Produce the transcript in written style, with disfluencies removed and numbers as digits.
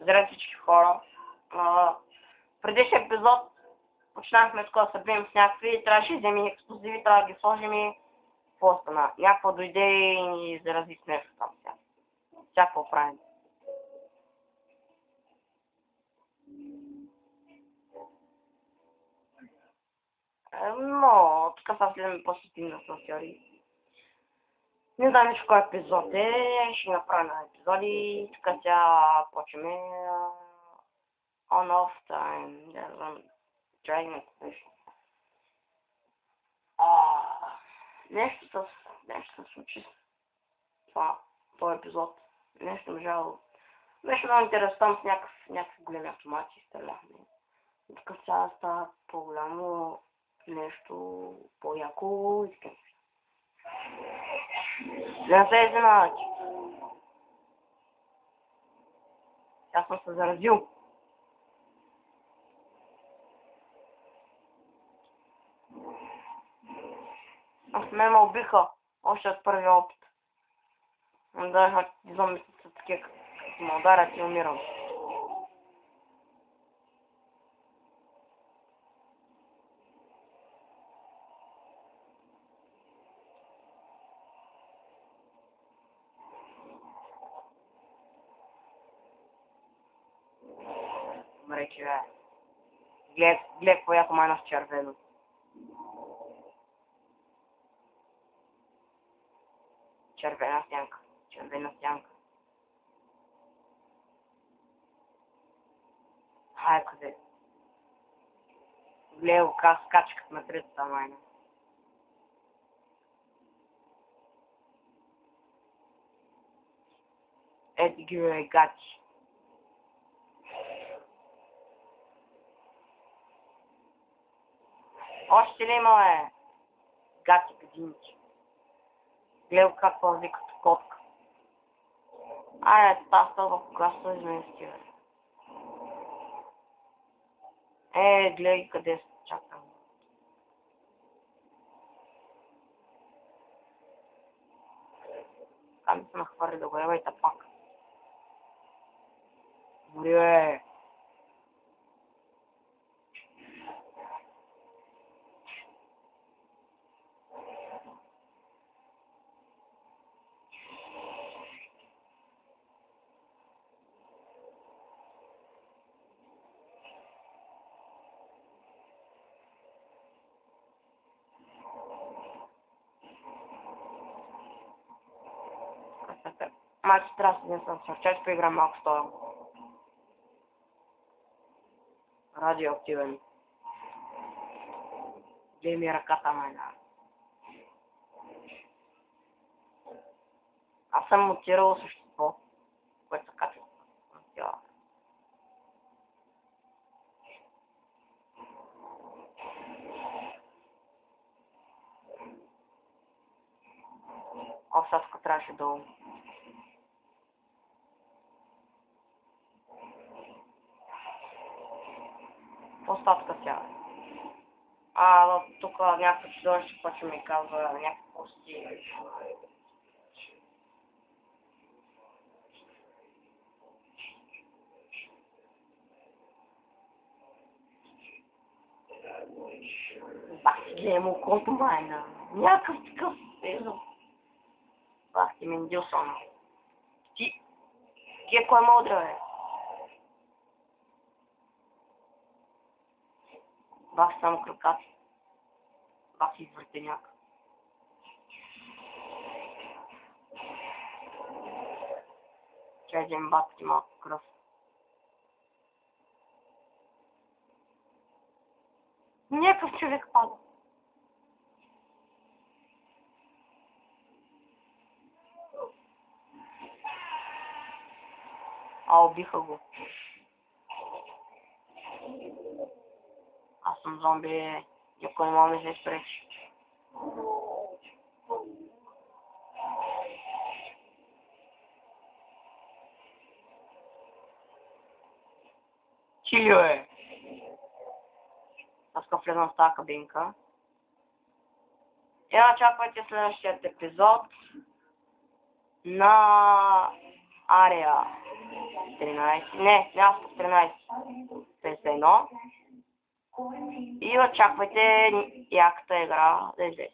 Здравейте всички хора. Предишния епизод почнахме да се бием с някакви, трябваше да вземем експлозиви, трябва да ги сложим и какво стана. Някаква дойде и ни зарази с нещо там сега. Всяко правим. Но, тук сега следваме по-сетим на сансьори. Не знам вече кой епизод е, ще направим епизоди. Тук сега почваме on-off time, не знам, Dragon нещо. Нещо се случи с този епизод. Нещо ме жало. Беше много интересно, там с някакви големи автомати стреляхме. Тук сега става по-голямо нещо, по-яко и така. Не се изненадате. Аз съм се заразил. Ме убиха още от първия опит. Даже зомбите са такива, като ме ударят и умирам. Добре, че гледай какво яко майна с червено. Червена сянка. Хай, къде? Гледай как скача като на третата майна. Ети ги гати. Още ли има, гати гадинки. Гледай как пълзи като котка. Тази стълба кога се измести, бе. Гледай къде се чакам. Така ми се нахвърли да го ева и тапак. Гори, бе. Майко си трябва да съм сърчач, поиграм малко с това. Радиоактивен. Гледай ми ръката, майна. Аз съм мутирал същество, което се качва на тела. Сега тук трябваше долу. Остатъка сега. Тук някакво чудовище, което ми казва някакви кости. Гледай му окото, майна. Някакъв такъв сезон. Ти Мендилсон. Ти кой е мъдра, бе? Само краката. Извъртеняк. Чай взем ти малко кръв. Някакъв човек пада. Убиха го. Аз съм зомби, никой не може да се изпречи. Чилио е! Аз като влезам в тази кабинка. Очаквайте следващият епизод на Ария 13. 14. Не, аз пък 13. 51. И очаквайте яката игра да излезе.